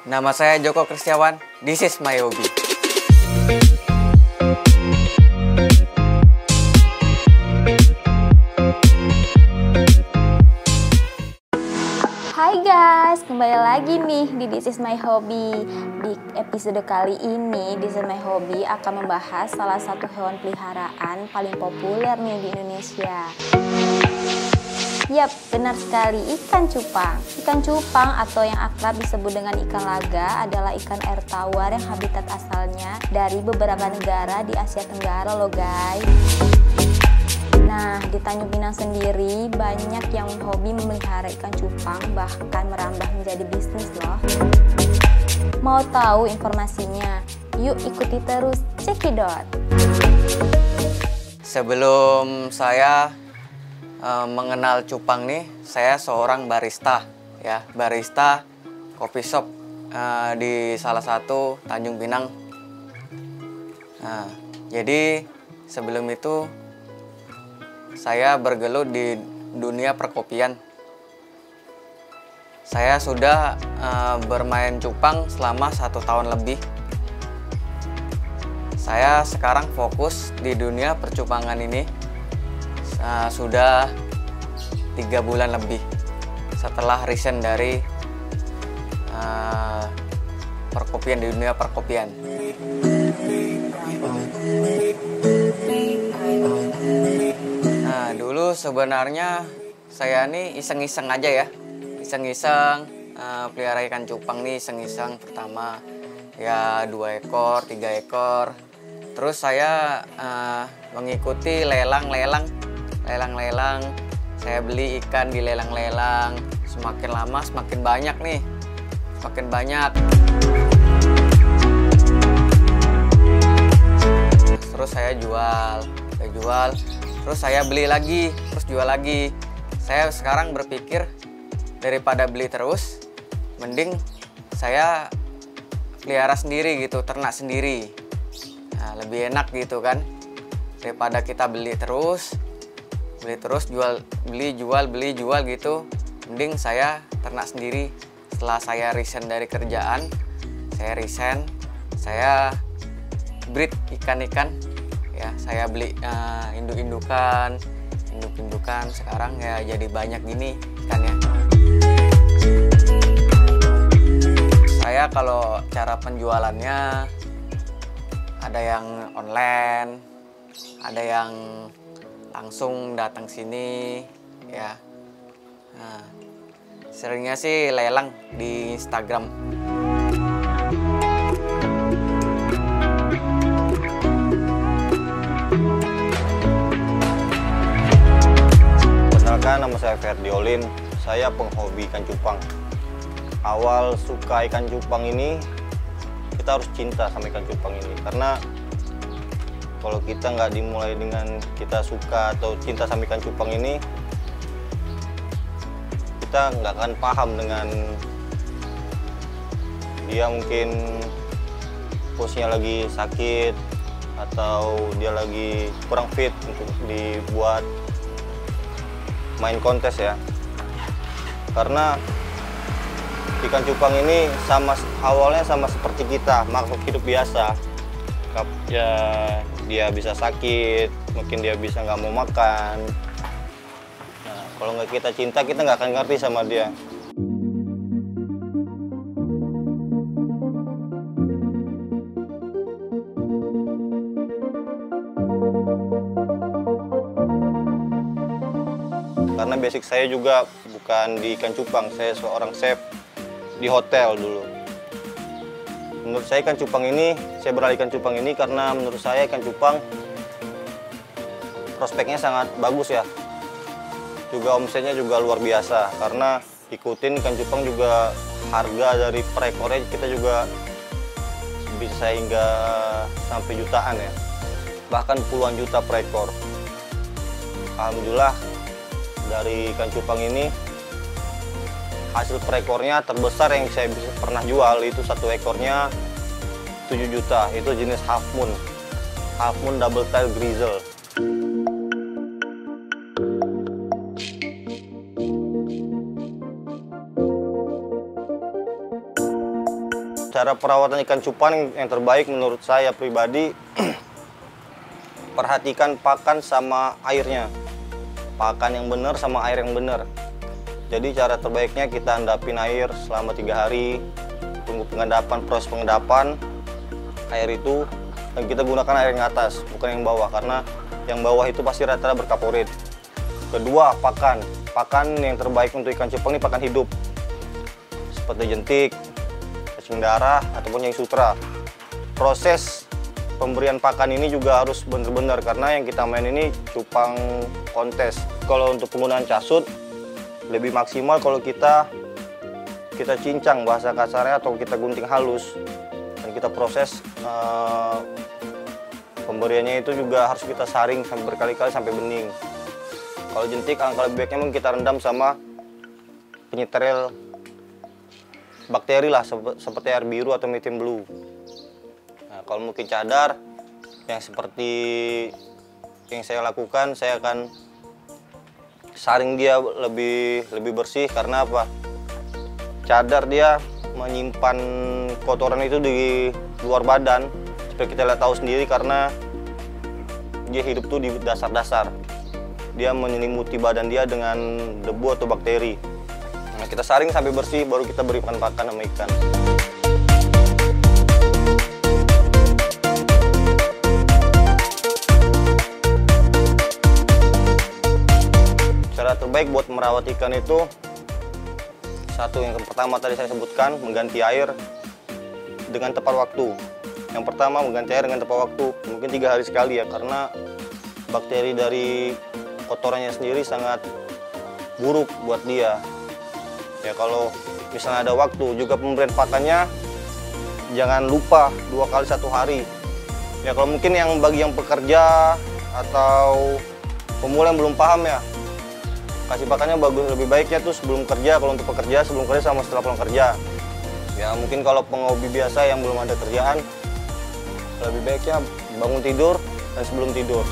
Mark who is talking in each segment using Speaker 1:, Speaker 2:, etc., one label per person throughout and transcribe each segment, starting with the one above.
Speaker 1: Nama saya Joko Kristiawan. This is my hobby.
Speaker 2: Hai guys, kembali lagi nih di This is my hobby. Di episode kali ini, This is my hobby akan membahas salah satu hewan peliharaan paling populer nih di Indonesia. Yap, benar sekali, ikan cupang. Ikan cupang atau yang akrab disebut dengan ikan laga adalah ikan air tawar yang habitat asalnya dari beberapa negara di Asia Tenggara loh guys. Nah, di Tanjung Pinang sendiri banyak yang hobi memelihara ikan cupang, bahkan merambah menjadi bisnis loh. Mau tahu informasinya? Yuk ikuti terus, cekidot.
Speaker 1: Sebelum saya mengenal cupang nih, saya seorang barista, ya, barista coffee shop di salah satu Tanjung Pinang. Nah, jadi sebelum itu saya bergelut di dunia perkopian. Saya sudah bermain cupang selama 1 tahun lebih. Saya sekarang fokus di dunia percupangan ini sudah 3 bulan lebih setelah resign dari perkopian, di dunia perkopian. Nah, dulu sebenarnya saya nih iseng-iseng aja ya, iseng-iseng pelihara ikan cupang nih, iseng-iseng. Pertama ya 2 ekor, 3 ekor. Terus saya mengikuti lelang-lelang. Saya beli ikan di lelang-lelang. Semakin lama semakin banyak nih, semakin banyak. Terus saya jual, terus saya beli lagi, terus jual lagi. Saya sekarang berpikir daripada beli terus, mending saya pelihara sendiri gitu, ternak sendiri. Nah, lebih enak gitu kan, daripada kita beli terus jual jual gitu. Mending saya ternak sendiri. Setelah saya resign dari kerjaan, saya breed ikan-ikan ya. Saya beli induk-indukan. Sekarang ya jadi banyak gini ikannya. Saya kalau cara penjualannya ada yang online, ada yang langsung datang sini ya. Nah, seringnya sih lelang di Instagram.
Speaker 3: Perkenalkan, nama saya Ferdiolin. Saya penghobi ikan cupang. Awal suka ikan cupang ini, kita harus cinta sama ikan cupang ini. Karena kalau kita nggak dimulai dengan kita suka atau cinta sama ikan cupang ini, kita nggak akan paham dengan dia mungkin posisinya lagi sakit atau dia lagi kurang fit untuk dibuat main kontes ya. Karena ikan cupang ini awalnya sama seperti kita, makhluk hidup biasa. Ya, dia bisa sakit, mungkin dia bisa nggak mau makan. Nah, kalau nggak kita cinta, kita nggak akan ngerti sama dia. Karena basic saya juga bukan di ikan cupang, saya seorang chef di hotel dulu. Menurut saya ikan cupang ini, saya beralih ikan cupang ini karena menurut saya ikan cupang prospeknya sangat bagus ya. Juga omsetnya juga luar biasa, karena ikutin ikan cupang juga harga dari per ekornya kita juga bisa hingga sampai jutaan ya. Bahkan puluhan juta per ekor. Alhamdulillah dari ikan cupang ini hasil per ekornya terbesar yang saya pernah jual itu 1 ekornya 7 juta. Itu jenis half moon double tail grizzle. Cara perawatan ikan cupang yang terbaik menurut saya pribadi, perhatikan pakan sama airnya. Pakan yang benar sama air yang benar. Jadi cara terbaiknya kita endapin air selama 3 hari, tunggu pengendapan, proses pengendapan air itu, dan kita gunakan air yang atas, bukan yang bawah, karena yang bawah itu pasti rata-rata berkaporit. Kedua, pakan. Pakan yang terbaik untuk ikan cupang ini pakan hidup, seperti jentik, cacing darah, ataupun yang sutra. Proses pemberian pakan ini juga harus benar-benar, karena yang kita main ini cupang kontes. Kalau untuk penggunaan casut, lebih maksimal kalau kita cincang bahasa kasarnya, atau kita gunting halus, dan kita proses pemberiannya itu juga harus kita saring sampai berkali-kali sampai bening. Kalau jentik, alangkah lebih baiknya mungkin kita rendam sama penyeteril bakteri lah, seperti air biru atau methane blue. Nah, kalau mungkin cadar, yang seperti yang saya lakukan, saya akan saring dia lebih bersih. Karena apa? Cadar dia menyimpan kotoran itu di luar badan, seperti kita tahu sendiri, karena dia hidup tuh di dasar-dasar. Dia menyelimuti badan dia dengan debu atau bakteri. Nah, kita saring sampai bersih, baru kita berikan pakan sama ikan. Cara terbaik buat merawat ikan itu, satu, yang pertama tadi saya sebutkan, mengganti air dengan tepat waktu. Yang pertama, mengganti air dengan tepat waktu, mungkin 3 hari sekali ya, karena bakteri dari kotorannya sendiri sangat buruk buat dia. Ya, kalau misalnya ada waktu, juga pemberian pakannya jangan lupa 2 kali 1 hari. Ya, kalau mungkin bagi yang pekerja atau pemula yang belum paham ya, kasih pakannya lebih baiknya tuh sebelum kerja. Kalau untuk pekerja, sebelum kerja sama setelah pulang kerja. Ya, mungkin kalau penghobi biasa yang belum ada kerjaan, lebih baiknya bangun tidur dan sebelum tidur.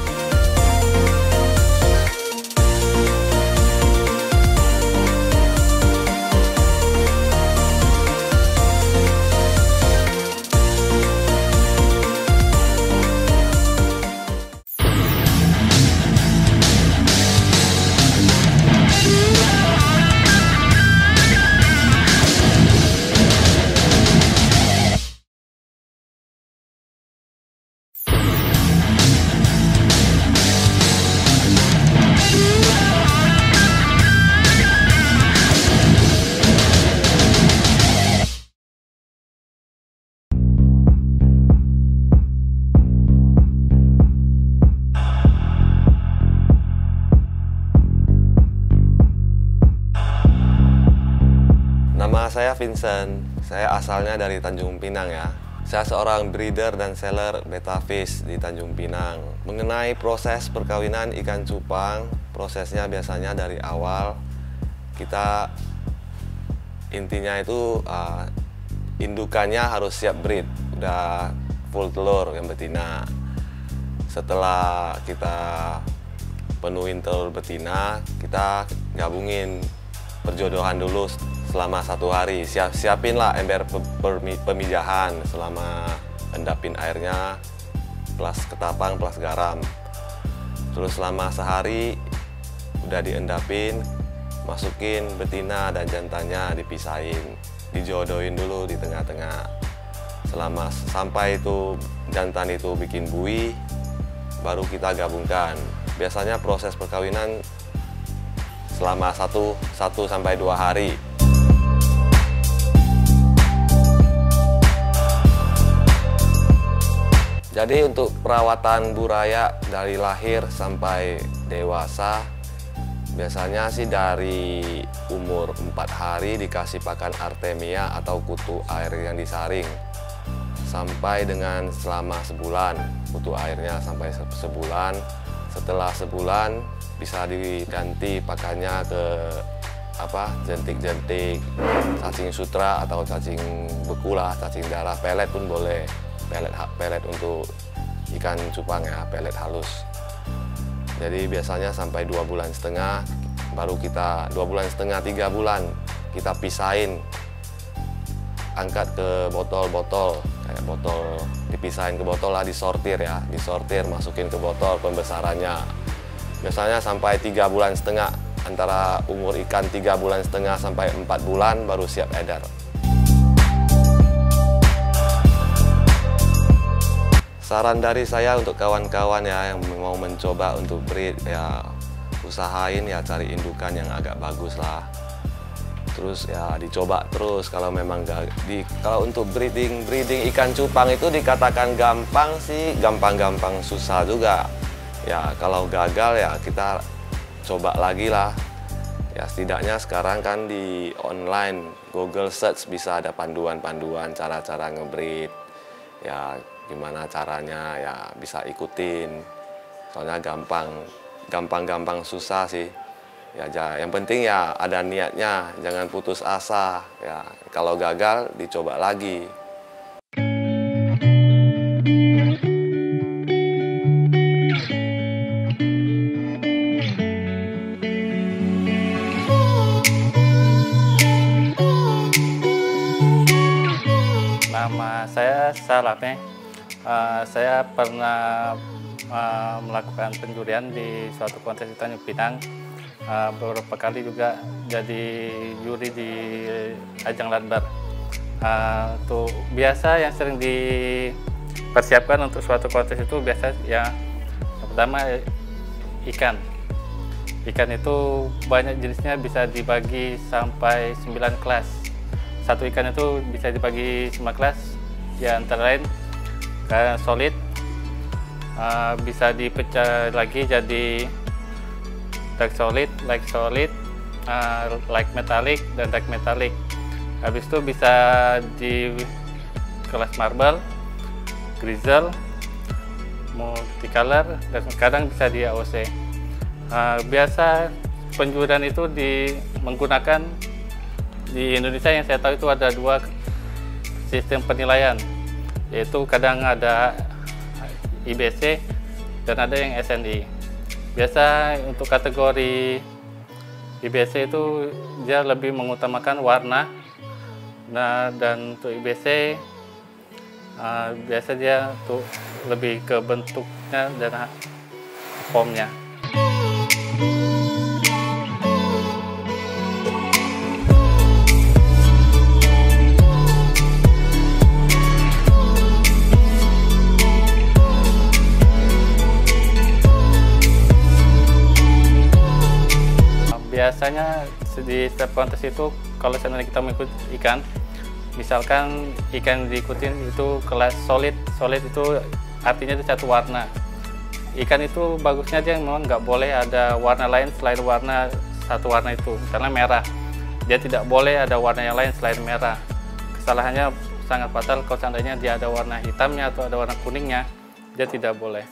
Speaker 4: Nama saya Vincent, saya asalnya dari Tanjung Pinang ya. Saya seorang breeder dan seller betta fish di Tanjung Pinang. Mengenai proses perkawinan ikan cupang, prosesnya biasanya dari awal kita intinya itu indukannya harus siap breed, udah full telur yang betina. Setelah kita penuhin telur betina, kita gabungin perjodohan dulu selama 1 hari. Siapin lah ember pemijahan selama endapin airnya plus ketapang plus garam. Terus selama sehari udah diendapin, masukin betina dan jantannya, dipisahin, dijodohin dulu di tengah-tengah. Sampai itu jantan itu bikin buih, baru kita gabungkan. Biasanya proses perkawinan selama 1 sampai 2 hari. Jadi untuk perawatan buraya dari lahir sampai dewasa, biasanya sih dari umur 4 hari dikasih pakan artemia atau kutu air yang disaring, sampai dengan selama sebulan, kutu airnya sampai sebulan. Setelah sebulan bisa diganti pakannya ke jentik-jentik, cacing sutra atau cacing beku lah, cacing darah, pelet pun boleh. Pelet untuk ikan cupang ya, pelet halus. Jadi biasanya sampai 2,5 bulan, baru kita 2,5 bulan, 3 bulan kita pisahin angkat ke botol-botol, kayak botol dipisahin ke botol lah, disortir ya, disortir, masukin ke botol pembesarannya. Biasanya sampai 3,5 bulan, antara umur ikan 3,5 bulan sampai 4 bulan baru siap edar. Saran dari saya untuk kawan-kawan ya yang mau mencoba untuk breed ya, usahain ya cari indukan yang agak bagus lah. Terus ya dicoba terus. Kalau memang kalau untuk breeding ikan cupang itu dikatakan gampang sih, gampang-gampang susah juga. Ya kalau gagal ya kita coba lagi lah. Ya setidaknya sekarang kan di online Google search bisa ada panduan-panduan cara-cara ngebreed. Ya gimana caranya ya bisa ikutin. Soalnya gampang susah sih. Ya, yang penting ya ada niatnya, jangan putus asa. Ya, kalau gagal dicoba lagi.
Speaker 5: Nama saya Salame. Saya pernah melakukan penjurian di suatu kontes di Tanjung Pinang. Beberapa kali juga jadi juri di ajang Ladbar. Tuh biasa yang sering dipersiapkan untuk suatu kontes itu biasa yang pertama ikan. Ikan itu banyak jenisnya, bisa dibagi sampai 9 kelas. Satu ikan itu bisa dibagi 5 kelas, ya antara lain solid, bisa dipecah lagi jadi dark solid, light solid, light metallic, dan dark metallic. Habis itu bisa di kelas marble, grizzle, multicolor, dan kadang bisa di AOC. Biasa penjurian itu menggunakan di Indonesia yang saya tahu itu ada 2 sistem penilaian, yaitu kadang ada IBC dan ada yang SNI. Biasa untuk kategori IBC itu dia lebih mengutamakan warna, dan untuk IBC biasa dia tuh lebih ke bentuknya dan formnya. Biasanya di setiap kontes itu kalau seandainya kita mengikuti ikan, misalkan ikan diikutin itu kelas solid itu artinya itu satu warna. Ikan itu bagusnya dia memang nggak boleh ada warna lain selain satu warna itu, misalnya merah. Dia tidak boleh ada warna yang lain selain merah. Kesalahannya sangat fatal kalau seandainya dia ada warna hitamnya atau ada warna kuningnya, dia tidak boleh.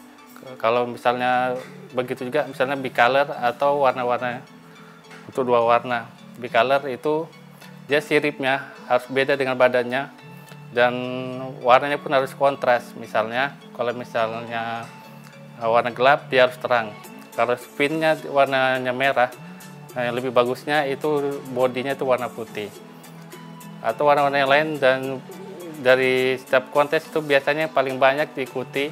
Speaker 5: Kalau misalnya begitu juga misalnya bicolor atau warna-warna untuk 2 warna. Bicolor itu dia siripnya harus beda dengan badannya dan warnanya pun harus kontras. Misalnya kalau misalnya warna gelap dia harus terang. Kalau finnya warnanya merah, yang lebih bagusnya itu bodinya itu warna putih atau warna-warna yang lain. Dan dari setiap kontes itu biasanya paling banyak diikuti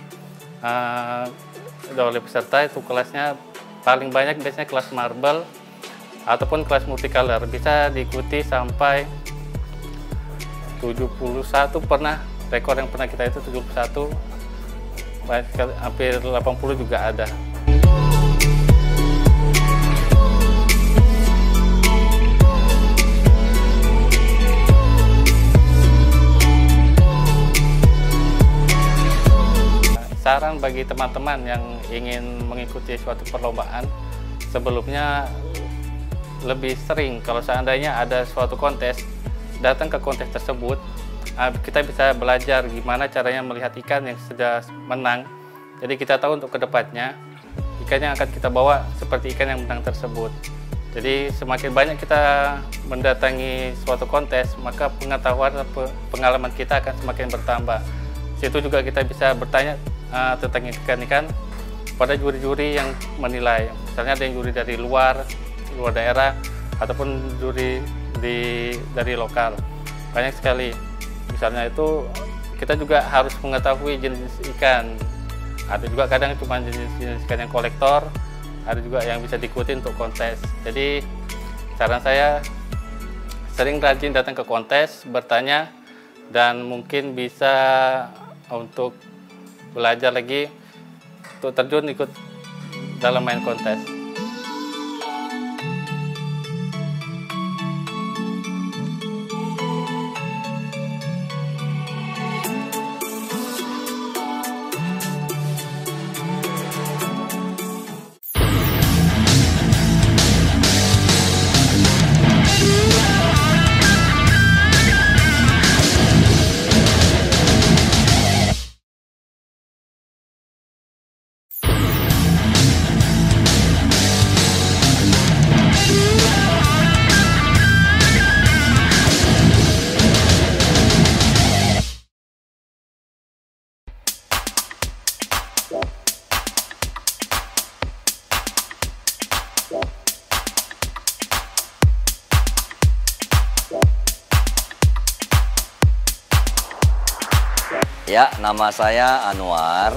Speaker 5: oleh peserta itu kelasnya paling banyak biasanya kelas marble ataupun kelas multicolor, bisa diikuti sampai 71 pernah. Rekor yang pernah kita itu 71, hampir 80 juga ada. Saran bagi teman-teman yang ingin mengikuti suatu perlombaan, sebelumnya lebih sering kalau seandainya ada suatu kontes, datang ke kontes tersebut, kita bisa belajar gimana caranya melihat ikan yang sudah menang. Jadi kita tahu untuk kedepannya ikan yang akan kita bawa seperti ikan yang menang tersebut. Jadi semakin banyak kita mendatangi suatu kontes, maka pengetahuan dan pengalaman kita akan semakin bertambah. Situ juga kita bisa bertanya tentang ikan-ikan pada juri-juri yang menilai. Misalnya ada yang juri dari luar daerah ataupun juri dari lokal. Banyak sekali. Misalnya itu kita juga harus mengetahui jenis ikan. Ada juga kadang cuma jenis ikan yang kolektor, ada juga yang bisa diikuti untuk kontes. Jadi saran saya sering rajin datang ke kontes, bertanya, dan mungkin bisa untuk belajar lagi untuk terjun ikut dalam main kontes.
Speaker 6: Ya, nama saya Anwar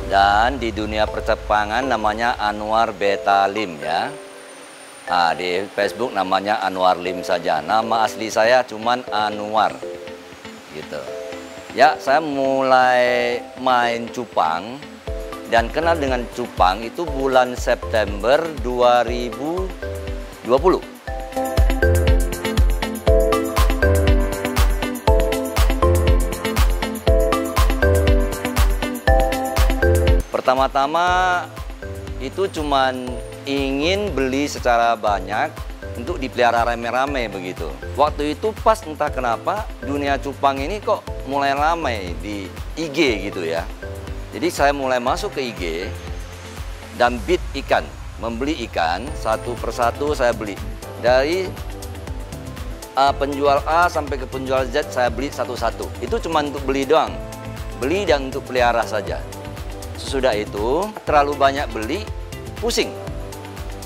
Speaker 6: dan di dunia percepangan namanya Anwar Beta Lim ya. Nah, di Facebook namanya Anwar Lim saja. Nama asli saya cuman Anwar gitu. Ya, saya mulai main cupang dan kenal dengan cupang itu bulan September 2020. Pertama-tama itu cuman ingin beli secara banyak untuk dipelihara rame-rame begitu. Waktu itu pas entah kenapa dunia cupang ini kok mulai ramai di IG gitu ya. Jadi saya mulai masuk ke IG dan bid ikan, membeli ikan satu persatu saya beli. Dari penjual A sampai ke penjual Z saya beli satu-satu. Itu cuma untuk beli doang, beli dan untuk pelihara saja. Sesudah itu terlalu banyak beli, pusing.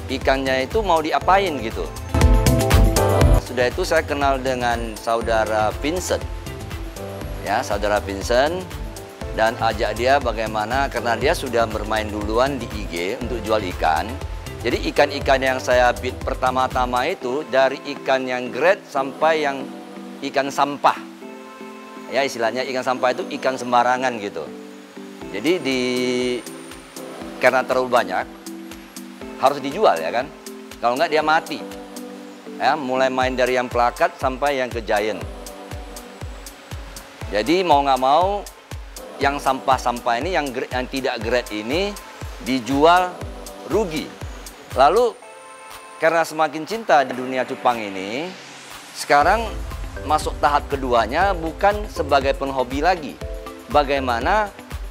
Speaker 6: Ikannya itu mau diapain gitu. Sudah itu saya kenal dengan saudara Vincent. Ya, saudara Vincent, dan ajak dia bagaimana karena dia sudah bermain duluan di IG untuk jual ikan. Jadi ikan-ikan yang saya bid pertama-tama itu dari ikan yang grade sampai yang ikan sampah. Ya, istilahnya ikan sampah itu ikan sembarangan gitu. Jadi karena terlalu banyak harus dijual ya kan. Kalau enggak dia mati. Ya, mulai main dari yang plakat sampai yang ke giant. Jadi mau nggak mau yang sampah-sampah ini yang tidak grade ini dijual rugi. Lalu karena semakin cinta di dunia cupang ini, sekarang masuk tahap keduanya bukan sebagai penghobi lagi. Bagaimana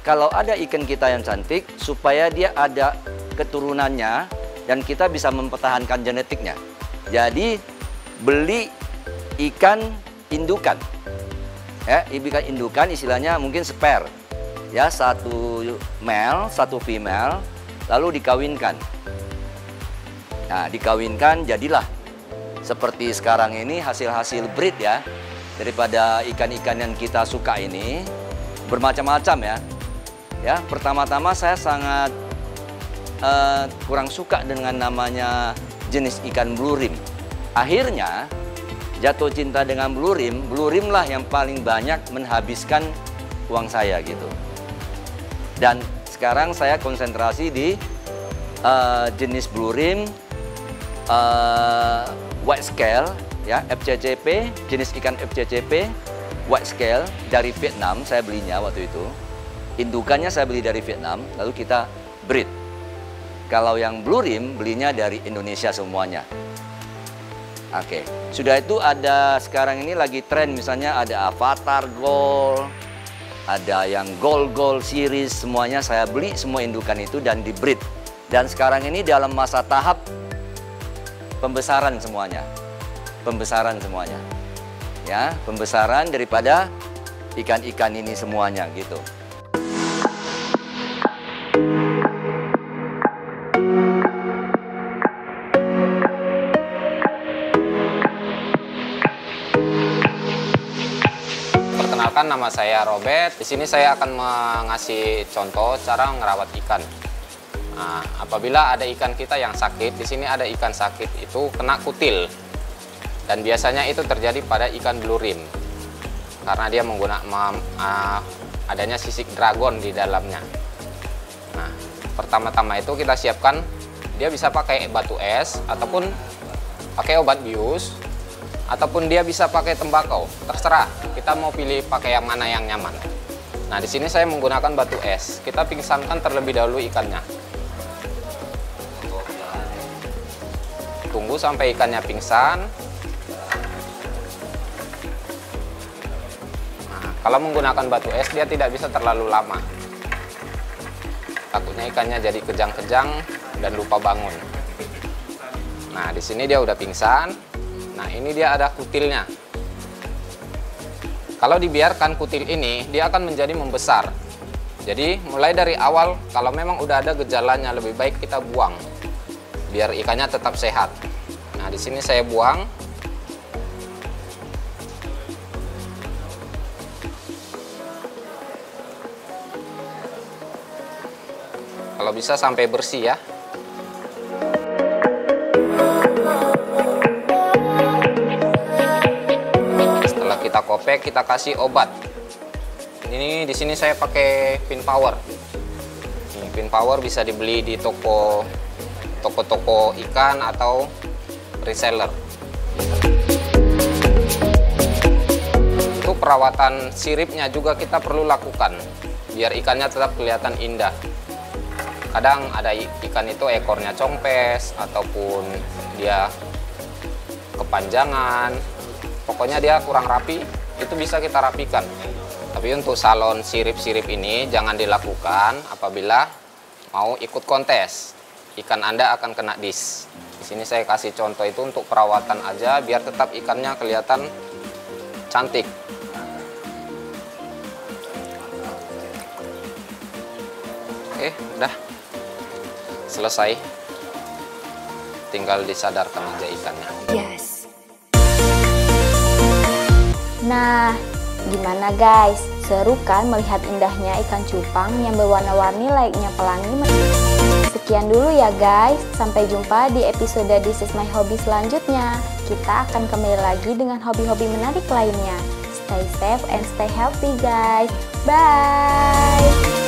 Speaker 6: kalau ada ikan kita yang cantik, supaya dia ada keturunannya dan kita bisa mempertahankan genetiknya. Jadi beli ikan indukan, ya, ikan indukan istilahnya mungkin spare, ya, satu male, satu female, lalu dikawinkan. Nah, dikawinkan jadilah seperti sekarang ini hasil-hasil breed ya, daripada ikan-ikan yang kita suka ini bermacam-macam ya. Ya, pertama-tama saya sangat kurang suka dengan namanya jenis ikan blue rim. Akhirnya jatuh cinta dengan blue rim lah yang paling banyak menghabiskan uang saya gitu. Dan sekarang saya konsentrasi di jenis blue rim, white scale, ya, FCCP, jenis ikan FCCP, white scale dari Vietnam saya belinya waktu itu. Indukannya saya beli dari Vietnam, lalu kita breed. Kalau yang blue rim belinya dari Indonesia semuanya. Oke, sudah itu ada sekarang ini lagi tren, misalnya ada Avatar Gold, ada yang Gold series, semuanya saya beli semua indukan itu dan di breed. Dan sekarang ini dalam masa tahap pembesaran semuanya. Pembesaran semuanya. Ya, pembesaran daripada ikan-ikan ini semuanya gitu.
Speaker 7: perkenalkan, nama saya Robert. Di sini saya akan mengasih contoh cara merawat ikan. Nah, apabila ada ikan kita yang sakit, di sini ada ikan sakit itu kena kutil. Dan biasanya itu terjadi pada ikan blue rim. Karena dia menggunakan adanya sisik dragon di dalamnya. Nah, pertama-tama itu kita siapkan, dia bisa pakai batu es ataupun pakai obat bius, ataupun dia bisa pakai tembakau, terserah. Kita mau pilih pakai yang mana yang nyaman. Nah, di sini saya menggunakan batu es. Kita pingsankan terlebih dahulu ikannya. Tunggu sampai ikannya pingsan. Nah, kalau menggunakan batu es dia tidak bisa terlalu lama. Takutnya ikannya jadi kejang-kejang dan lupa bangun. Nah, di sini dia udah pingsan. Nah, ini dia ada kutilnya. Kalau dibiarkan kutil ini, dia akan menjadi membesar. Jadi, mulai dari awal, kalau memang udah ada gejalanya, lebih baik kita buang. Biar ikannya tetap sehat. Nah, di sini saya buang. Kalau bisa sampai bersih ya. Kita kopek, kita kasih obat. Ini di sini saya pakai Pin Power. Ini Pin Power bisa dibeli di toko-toko ikan atau reseller. Untuk perawatan siripnya juga kita perlu lakukan biar ikannya tetap kelihatan indah. Kadang ada ikan itu ekornya compes ataupun dia kepanjangan. Pokoknya dia kurang rapi, itu bisa kita rapikan. Tapi untuk salon sirip-sirip ini jangan dilakukan apabila mau ikut kontes. Ikan Anda akan kena dis. Di sini saya kasih contoh itu untuk perawatan aja biar tetap ikannya kelihatan cantik. Oke, udah. Selesai. Tinggal disadarkan aja ikannya.
Speaker 2: Yes. Nah, gimana guys? Seru kan melihat indahnya ikan cupang yang berwarna-warni layaknya pelangi? Sekian dulu ya guys. Sampai jumpa di episode This Is My Hobby selanjutnya. Kita akan kembali lagi dengan hobi-hobi menarik lainnya. Stay safe and stay healthy guys. Bye!